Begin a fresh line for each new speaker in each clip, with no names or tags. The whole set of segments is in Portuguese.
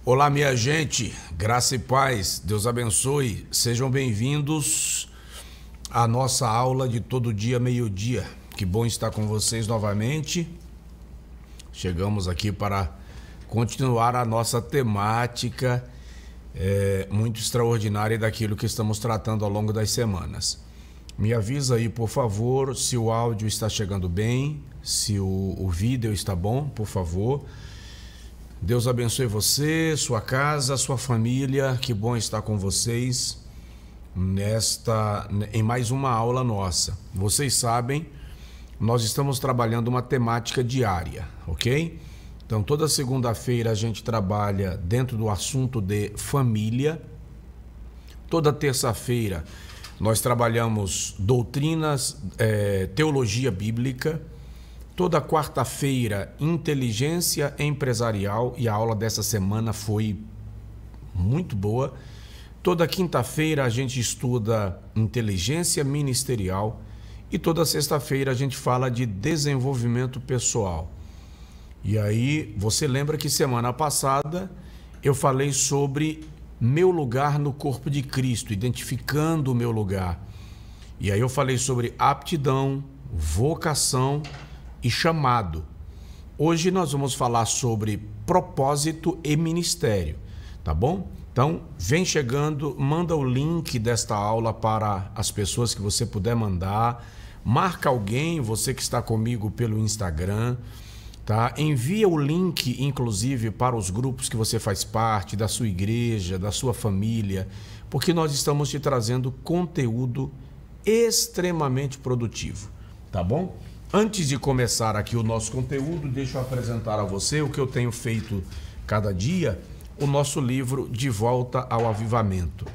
Olá, minha gente, graça e paz, Deus abençoe, sejam bem-vindos à nossa aula de todo dia, meio-dia. Que bom estar com vocês novamente. Chegamos aqui para continuar a nossa temática muito extraordinária daquilo que estamos tratando ao longo das semanas. Me avisa aí, por favor, se o áudio está chegando bem, se o vídeo está bom, por favor. Deus abençoe você, sua casa, sua família. Que bom estar com vocês em mais uma aula nossa. Vocês sabem, nós estamos trabalhando uma temática diária, ok? Então, toda segunda-feira a gente trabalha dentro do assunto de família. Toda terça-feira nós trabalhamos doutrinas, teologia bíblica. Toda quarta-feira, inteligência empresarial, e a aula dessa semana foi muito boa. Toda quinta-feira a gente estuda inteligência ministerial e toda sexta-feira a gente fala de desenvolvimento pessoal. E aí, você lembra que semana passada eu falei sobre meu lugar no corpo de Cristo, identificando o meu lugar. E aí eu falei sobre aptidão, vocação e chamado. Hoje nós vamos falar sobre propósito e ministério, tá bom? Então, vem chegando, manda o link desta aula para as pessoas que você puder mandar, marca alguém, você que está comigo pelo Instagram, tá? Envia o link, inclusive, para os grupos que você faz parte, da sua igreja, da sua família, porque nós estamos te trazendo conteúdo extremamente produtivo, tá bom? Antes de começar aqui o nosso conteúdo, deixa eu apresentar a você o que eu tenho feito cada dia, o nosso livro De Volta ao Avivamento.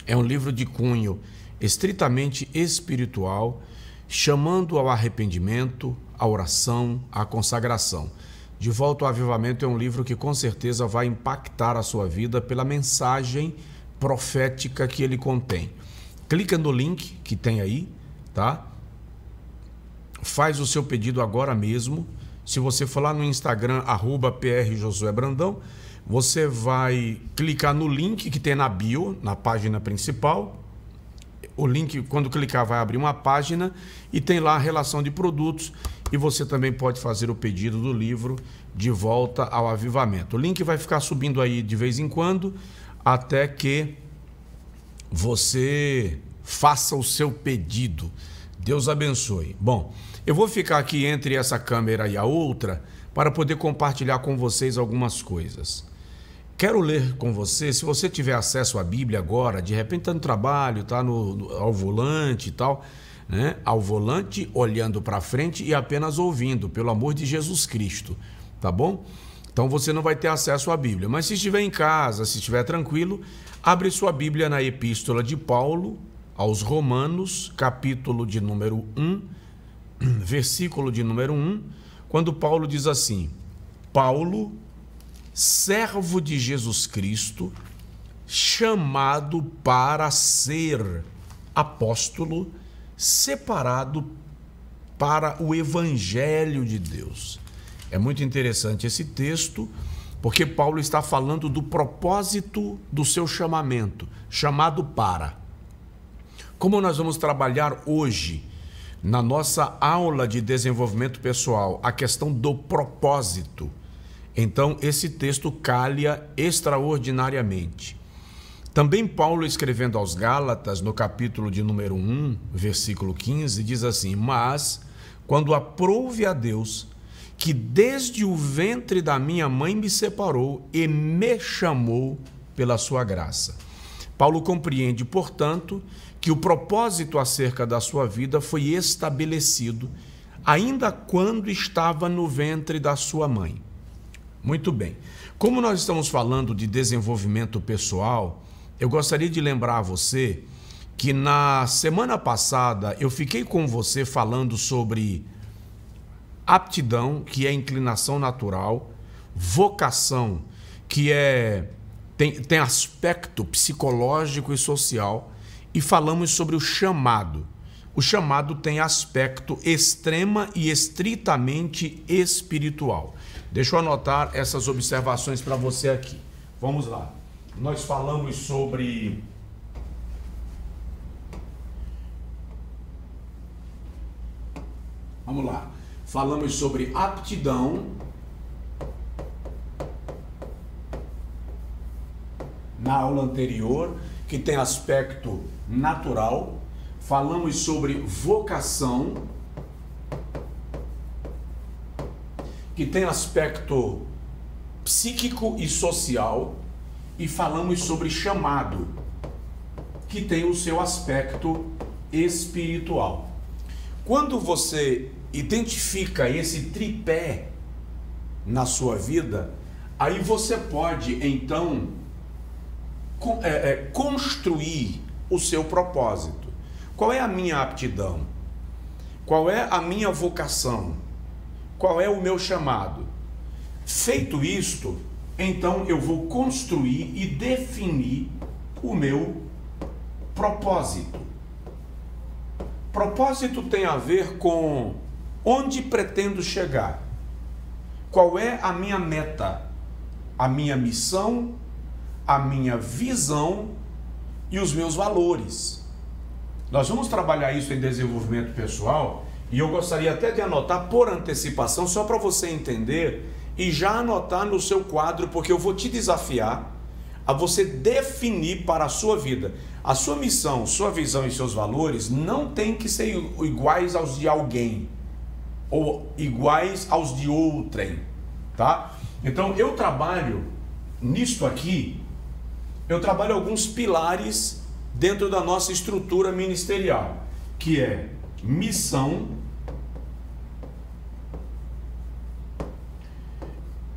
É um livro de cunho estritamente espiritual, chamando ao arrependimento, à oração, à consagração. De Volta ao Avivamento é um livro que com certeza vai impactar a sua vida pela mensagem profética que ele contém. Clica no link que tem aí, tá? Faz o seu pedido agora mesmo. Se você for lá no Instagram, @PRJosueBrandão, você vai clicar no link que tem na bio, na página principal. O link, quando clicar, vai abrir uma página e tem lá a relação de produtos. E você também pode fazer o pedido do livro De Volta ao Avivamento. O link vai ficar subindo aí de vez em quando, até que você faça o seu pedido. Deus abençoe. Bom, eu vou ficar aqui entre essa câmera e a outra para poder compartilhar com vocês algumas coisas. Quero ler com você, se você tiver acesso à Bíblia agora, de repente está no trabalho, está ao volante e tal, né? Ao volante, olhando para frente e apenas ouvindo, pelo amor de Jesus Cristo, tá bom? Então você não vai ter acesso à Bíblia, mas se estiver em casa, se estiver tranquilo, abre sua Bíblia na Epístola de Paulo aos Romanos, capítulo de número 1, versículo de número 1, quando Paulo diz assim: Paulo, servo de Jesus Cristo, chamado para ser apóstolo, separado para o Evangelho de Deus. É muito interessante esse texto, porque Paulo está falando do propósito do seu chamamento, chamado para. Como nós vamos trabalhar hoje, na nossa aula de desenvolvimento pessoal, a questão do propósito, então esse texto calha extraordinariamente. Também Paulo, escrevendo aos Gálatas, no capítulo de número 1, versículo 15, diz assim: mas, quando aprouve a Deus, que desde o ventre da minha mãe me separou e me chamou pela sua graça. Paulo compreende, portanto, que o propósito acerca da sua vida foi estabelecido ainda quando estava no ventre da sua mãe. Muito bem. Como nós estamos falando de desenvolvimento pessoal, eu gostaria de lembrar a você que na semana passada eu fiquei com você falando sobre aptidão, que é inclinação natural, vocação, que tem aspecto psicológico e social, e falamos sobre o chamado. O chamado tem aspecto extrema e estritamente espiritual. Deixa eu anotar essas observações para você aqui. Vamos lá. Nós falamos sobre Vamos lá. Falamos sobre aptidão na aula anterior, que tem aspecto natural. Falamos sobre vocação, que tem aspecto psíquico e social, e falamos sobre chamado, que tem o seu aspecto espiritual. Quando você identifica esse tripé na sua vida, aí você pode então construir o seu propósito. Qual é a minha aptidão? Qual é a minha vocação? Qual é o meu chamado? Feito isto, então eu vou construir e definir o meu propósito. Propósito tem a ver com onde pretendo chegar. Qual é a minha meta? A minha missão, a minha visão e os meus valores. Nós vamos trabalhar isso em desenvolvimento pessoal e eu gostaria até de anotar por antecipação, só para você entender e já anotar no seu quadro, porque eu vou te desafiar a você definir para a sua vida. A sua missão, sua visão e seus valores não tem que ser iguais aos de alguém ou iguais aos de outrem, tá? Então eu trabalho nisto aqui, eu trabalho alguns pilares dentro da nossa estrutura ministerial, que é missão,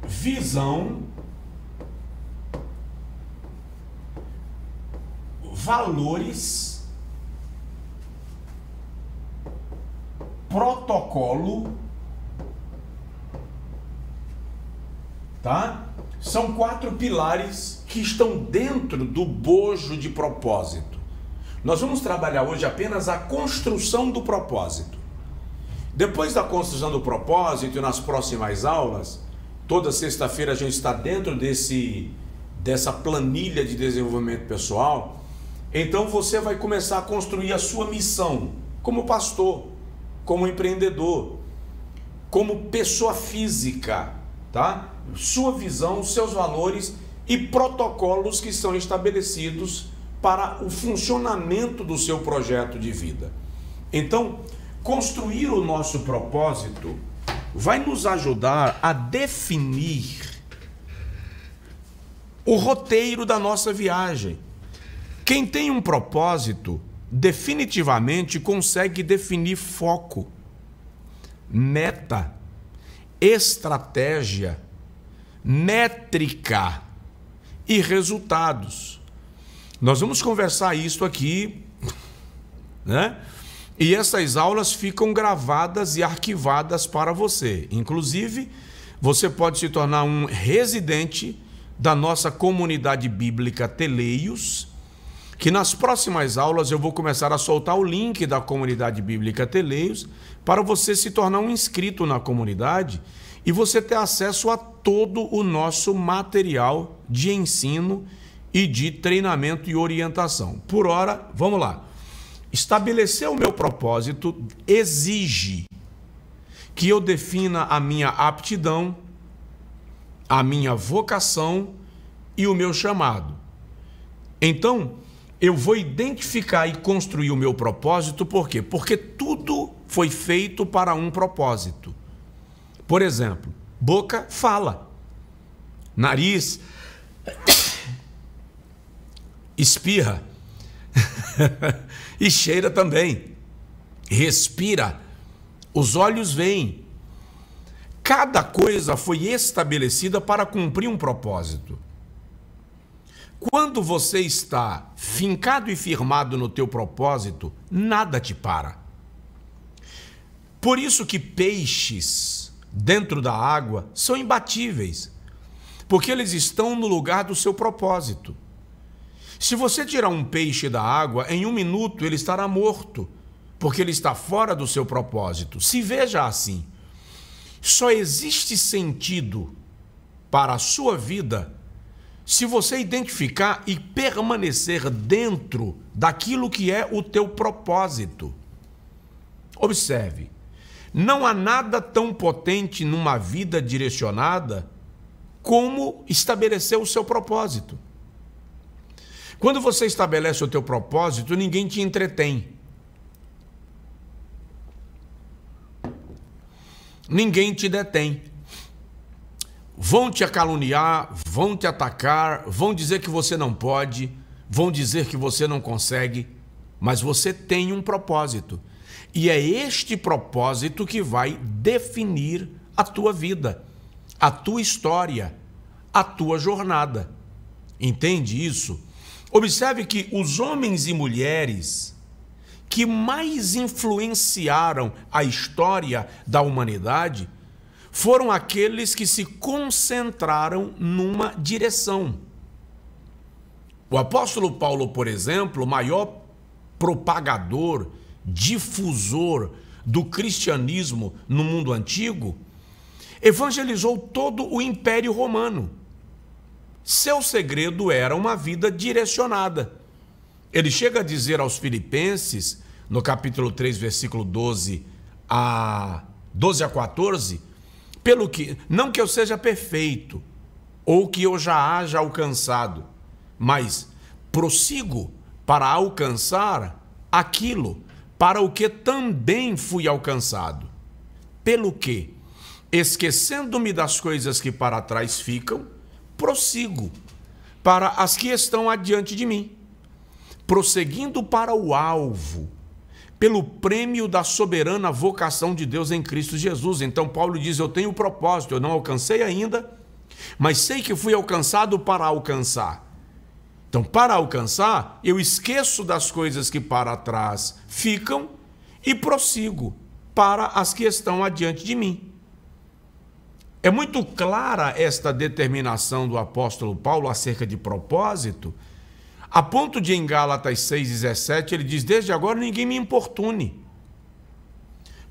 visão, valores, protocolo, tá? São 4 pilares que estão dentro do bojo de propósito. Nós vamos trabalhar hoje apenas a construção do propósito. Depois da construção do propósito e nas próximas aulas, toda sexta-feira a gente está dentro dessa planilha de desenvolvimento pessoal. Então você vai começar a construir a sua missão como pastor, como empreendedor, como pessoa física, tá? Sua visão, seus valores e protocolos que são estabelecidos para o funcionamento do seu projeto de vida. Então, construir o nosso propósito vai nos ajudar a definir o roteiro da nossa viagem. Quem tem um propósito, definitivamente consegue definir foco, meta, estratégia, métrica e resultados. Nós vamos conversar isso aqui, né? E essas aulas ficam gravadas e arquivadas para você. Inclusive, você pode se tornar um residente da nossa comunidade bíblica Teleios, que nas próximas aulas eu vou começar a soltar o link da comunidade bíblica Teleios para você se tornar um inscrito na comunidade e você ter acesso a todo o nosso material de ensino e de treinamento e orientação. Por hora, vamos lá. Estabelecer o meu propósito exige que eu defina a minha aptidão, a minha vocação e o meu chamado. Então, eu vou identificar e construir o meu propósito, por quê? Porque tudo foi feito para um propósito. Por exemplo, boca fala, nariz espirra e cheira também, respira, os olhos veem. Cada coisa foi estabelecida para cumprir um propósito. Quando você está fincado e firmado no teu propósito, nada te para. Por isso que peixes dentro da água são imbatíveis, porque eles estão no lugar do seu propósito. Se você tirar um peixe da água, em 1 minuto ele estará morto, porque ele está fora do seu propósito. Se veja assim, só existe sentido para a sua vida se você identificar e permanecer dentro daquilo que é o teu propósito. Observe, não há nada tão potente numa vida direcionada como estabelecer o seu propósito. Quando você estabelece o teu propósito, ninguém te entretém. Ninguém te detém. Vão te caluniar, vão te atacar, vão dizer que você não pode, vão dizer que você não consegue, mas você tem um propósito. E é este propósito que vai definir a tua vida, a tua história, a tua jornada. Entende isso? Observe que os homens e mulheres que mais influenciaram a história da humanidade foram aqueles que se concentraram numa direção. O apóstolo Paulo, por exemplo, o maior propagador, difusor do cristianismo no mundo antigo, evangelizou todo o Império Romano. Seu segredo era uma vida direcionada. Ele chega a dizer aos Filipenses, no capítulo 3, versículo 12 a 14, pelo que, não que eu seja perfeito, ou que eu já haja alcançado, mas prossigo para alcançar aquilo para o que também fui alcançado. Pelo que, esquecendo-me das coisas que para trás ficam, prossigo para as que estão adiante de mim, prosseguindo para o alvo, pelo prêmio da soberana vocação de Deus em Cristo Jesus. Então Paulo diz, eu tenho propósito, eu não alcancei ainda, mas sei que fui alcançado para alcançar. Então, para alcançar, eu esqueço das coisas que para trás ficam e prossigo para as que estão adiante de mim. É muito clara esta determinação do apóstolo Paulo acerca de propósito, a ponto de, em Gálatas 6,17, ele diz, desde agora ninguém me importune,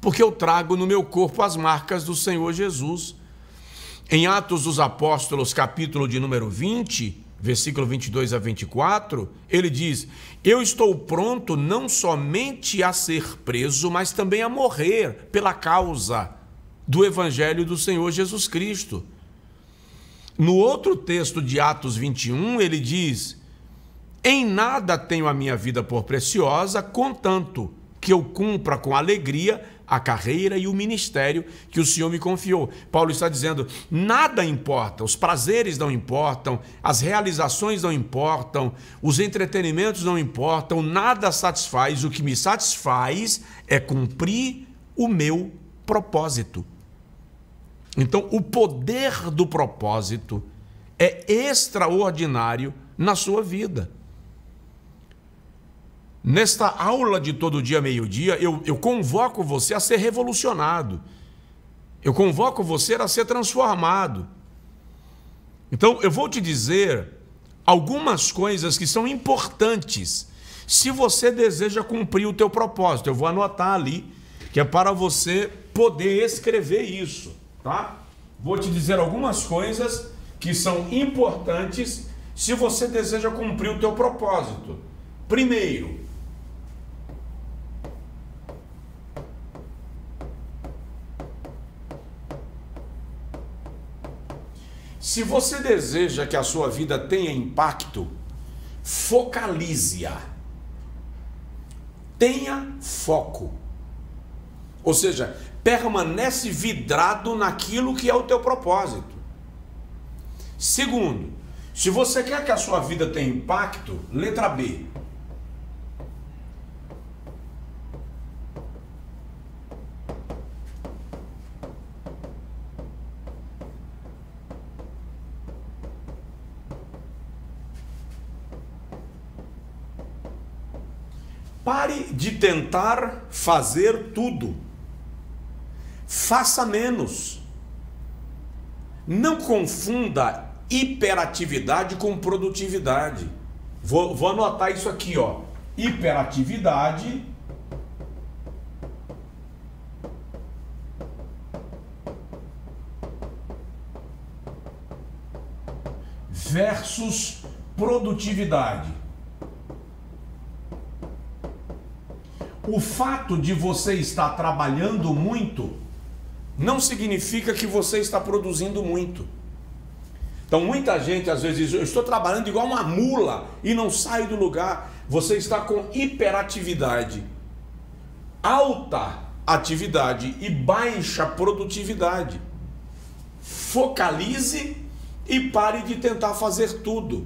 porque eu trago no meu corpo as marcas do Senhor Jesus. Em Atos dos Apóstolos, capítulo de número 20, versículo 22 a 24, ele diz, eu estou pronto não somente a ser preso, mas também a morrer pela causa do Evangelho do Senhor Jesus Cristo. No outro texto de Atos 21, ele diz, em nada tenho a minha vida por preciosa, contanto que eu cumpra com alegria a carreira e o ministério que o Senhor me confiou. Paulo está dizendo, nada importa, os prazeres não importam, as realizações não importam, os entretenimentos não importam, nada satisfaz, o que me satisfaz é cumprir o meu propósito. Então, o poder do propósito é extraordinário na sua vida. Nesta aula de todo dia, meio-dia, eu convoco você a ser revolucionado. Eu convoco você a ser transformado. Então, eu vou te dizer algumas coisas que são importantes se você deseja cumprir o teu propósito. Eu vou anotar ali, que é para você poder escrever isso, tá? Vou te dizer algumas coisas que são importantes se você deseja cumprir o teu propósito. Primeiro, se você deseja que a sua vida tenha impacto, focalize-a. Tenha foco. Ou seja, permanece vidrado naquilo que é o teu propósito. Segundo, se você quer que a sua vida tenha impacto, letra B. Pare de tentar fazer tudo. Faça menos. Não confunda hiperatividade com produtividade. Vou anotar isso aqui, ó. Hiperatividade versus produtividade. O fato de você estar trabalhando muito não significa que você está produzindo muito. Então muita gente às vezes diz, eu estou trabalhando igual uma mula e não saio do lugar. Você está com hiperatividade, alta atividade e baixa produtividade. Focalize e pare de tentar fazer tudo.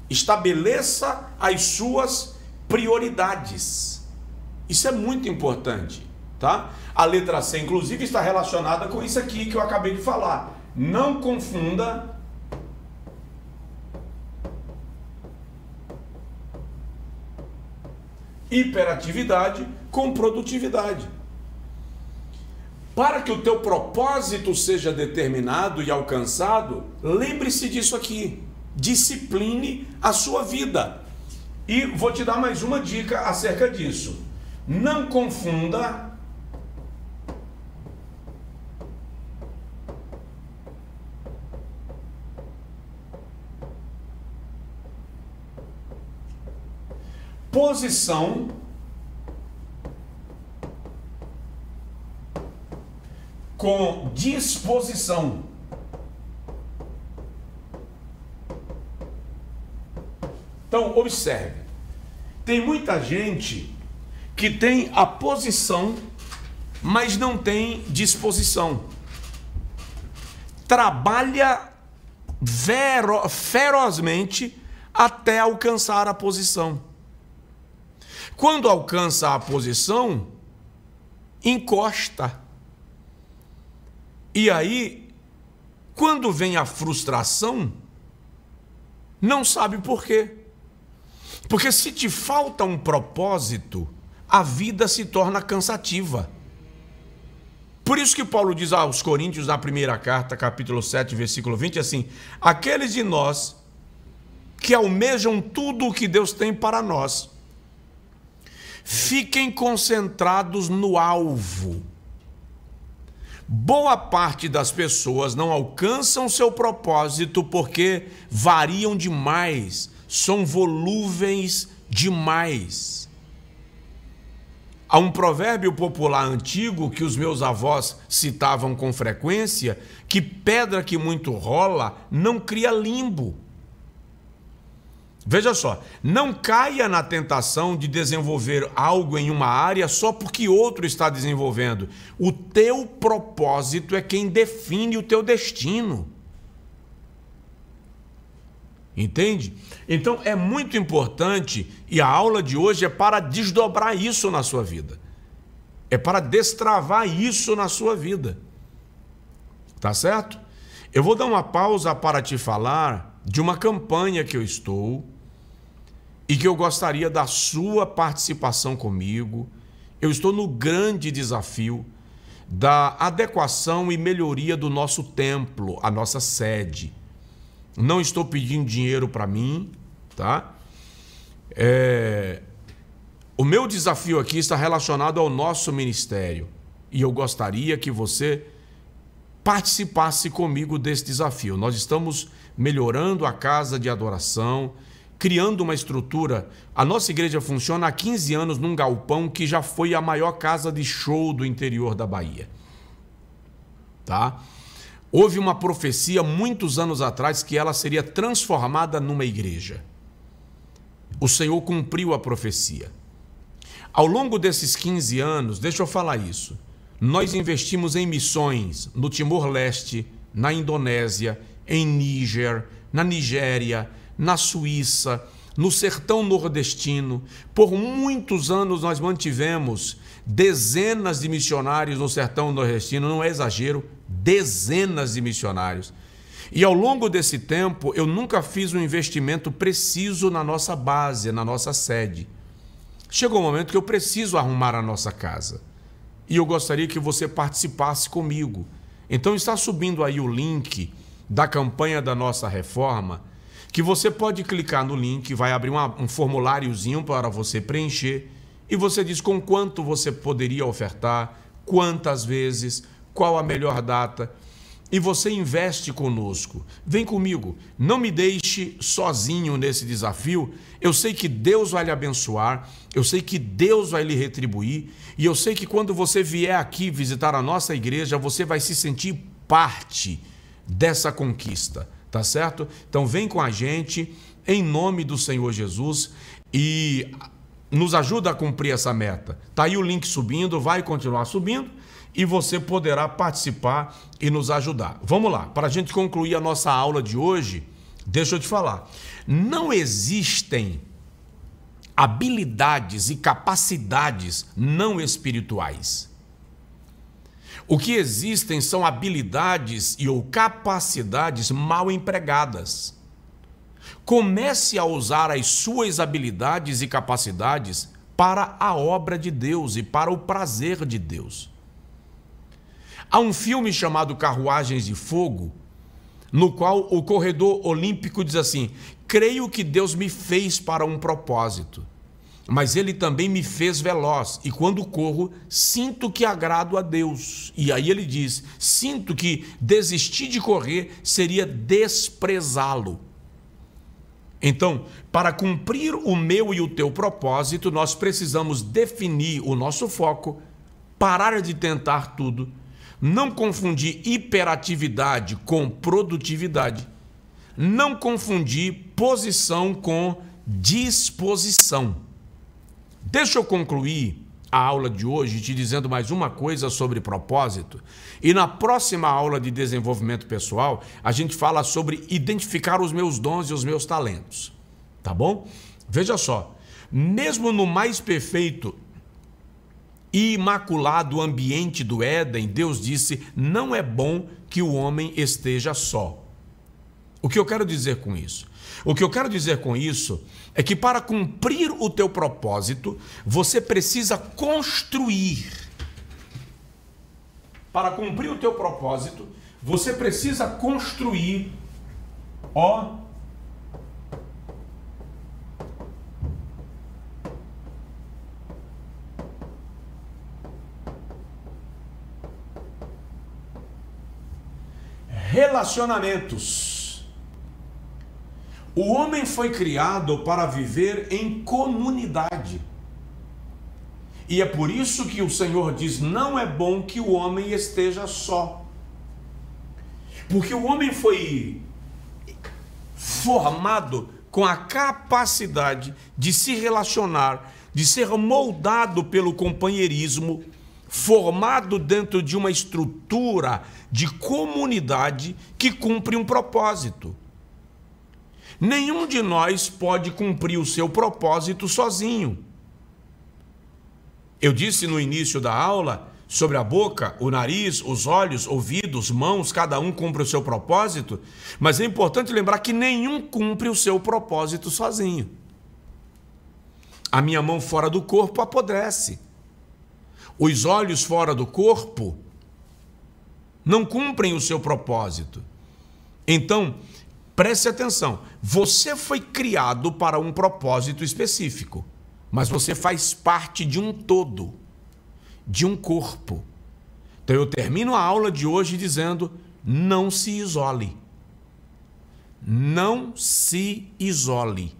Estabeleça as suas prioridades. Isso é muito importante, tá? A letra C, inclusive, está relacionada com isso aqui que eu acabei de falar. Não confunda hiperatividade com produtividade. Para que o teu propósito seja determinado e alcançado, lembre-se disso aqui. Discipline a sua vida. E vou te dar mais uma dica acerca disso. Não confunda posição com disposição. Então, observe. Tem muita gente que tem a posição, mas não tem disposição. Trabalha ferozmente até alcançar a posição. Quando alcança a posição, encosta. E aí, quando vem a frustração, não sabe por quê. Porque se te falta um propósito, a vida se torna cansativa. Por isso que Paulo diz aos Coríntios, na primeira carta, capítulo 7, versículo 20, assim: aqueles de nós que almejam tudo o que Deus tem para nós, fiquem concentrados no alvo. Boa parte das pessoas não alcançam seu propósito porque variam demais, são volúveis demais. Há um provérbio popular antigo que os meus avós citavam com frequência, que pedra que muito rola não cria limbo. Veja só, não caia na tentação de desenvolver algo em uma área só porque outro está desenvolvendo. O teu propósito é quem define o teu destino. Entende? Então é muito importante, e a aula de hoje é para desdobrar isso na sua vida. É para destravar isso na sua vida. Tá certo? Eu vou dar uma pausa para te falar de uma campanha que eu estou e que eu gostaria da sua participação comigo. Eu estou no grande desafio da adequação e melhoria do nosso templo, a nossa sede. Não estou pedindo dinheiro para mim, tá? O meu desafio aqui está relacionado ao nosso ministério e eu gostaria que você participasse comigo desse desafio. Nós estamos melhorando a casa de adoração, criando uma estrutura. A nossa igreja funciona há 15 anos num galpão que já foi a maior casa de show do interior da Bahia. Tá? Houve uma profecia muitos anos atrás que ela seria transformada numa igreja. O Senhor cumpriu a profecia. Ao longo desses 15 anos, deixa eu falar isso, nós investimos em missões no Timor-Leste, na Indonésia, em Níger, na Nigéria, na Suíça, no sertão nordestino. Por muitos anos nós mantivemos dezenas de missionários no sertão nordestino, não é exagero, dezenas de missionários. E ao longo desse tempo eu nunca fiz um investimento preciso na nossa base, na nossa sede. Chegou o momento que eu preciso arrumar a nossa casa. E eu gostaria que você participasse comigo. Então está subindo aí o link da campanha da nossa reforma, que você pode clicar no link, vai abrir um formuláriozinho para você preencher e você diz com quanto você poderia ofertar, quantas vezes, qual a melhor data. e você investe conosco. Vem comigo, não me deixe sozinho nesse desafio. Eu sei que Deus vai lhe abençoar, eu sei que Deus vai lhe retribuir, e eu sei que quando você vier aqui visitar a nossa igreja, você vai se sentir parte dessa conquista, tá certo? Então vem com a gente, em nome do Senhor Jesus, e nos ajuda a cumprir essa meta. Tá aí o link subindo, vai continuar subindo, e você poderá participar e nos ajudar. Vamos lá, para a gente concluir a nossa aula de hoje, deixa eu te falar. Não existem habilidades e capacidades não espirituais. O que existem são habilidades ou capacidades mal empregadas. Comece a usar as suas habilidades e capacidades para a obra de Deus e para o prazer de Deus. Há um filme chamado Carruagens de Fogo, no qual o corredor olímpico diz assim: creio que Deus me fez para um propósito, mas Ele também me fez veloz, e quando corro, sinto que agrado a Deus. E aí ele diz: sinto que desistir de correr seria desprezá-lo. Então, para cumprir o meu e o teu propósito, nós precisamos definir o nosso foco, parar de tentar tudo, não confundir hiperatividade com produtividade, não confundir posição com disposição. Deixa eu concluir a aula de hoje te dizendo mais uma coisa sobre propósito. E na próxima aula de desenvolvimento pessoal, a gente fala sobre identificar os meus dons e os meus talentos. Tá bom? Veja só, mesmo no mais perfeito e imaculado ambiente do Éden, Deus disse: não é bom que o homem esteja só. O que eu quero dizer com isso? O que eu quero dizer com isso é que para cumprir o teu propósito, você precisa construir. Para cumprir o teu propósito, você precisa construir, relacionamentos. O homem foi criado para viver em comunidade. E é por isso que o Senhor diz: não é bom que o homem esteja só. Porque o homem foi formado com a capacidade de se relacionar, de ser moldado pelo companheirismo, formado dentro de uma estrutura de comunidade que cumpre um propósito. Nenhum de nós pode cumprir o seu propósito sozinho. Eu disse no início da aula sobre a boca, o nariz, os olhos, ouvidos, mãos, cada um cumpre o seu propósito, mas é importante lembrar que nenhum cumpre o seu propósito sozinho. A minha mão fora do corpo apodrece. Os olhos fora do corpo não cumprem o seu propósito. Então, preste atenção, você foi criado para um propósito específico, mas você faz parte de um todo, de um corpo. Então eu termino a aula de hoje dizendo: não se isole. Não se isole.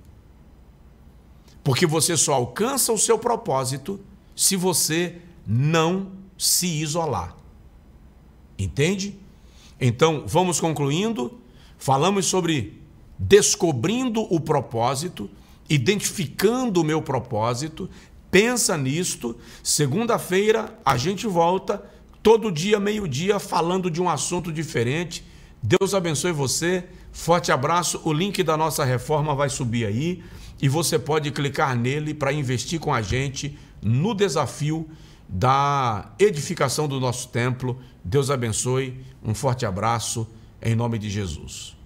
Porque você só alcança o seu propósito se você não se isolar. Entende? Então, vamos concluindo. Falamos sobre descobrindo o propósito, identificando o meu propósito. Pensa nisto. Segunda-feira a gente volta, todo dia, meio-dia, falando de um assunto diferente. Deus abençoe você. Forte abraço. O link da nossa reforma vai subir aí e você pode clicar nele para investir com a gente no desafio da edificação do nosso templo. Deus abençoe. Um forte abraço. Em nome de Jesus.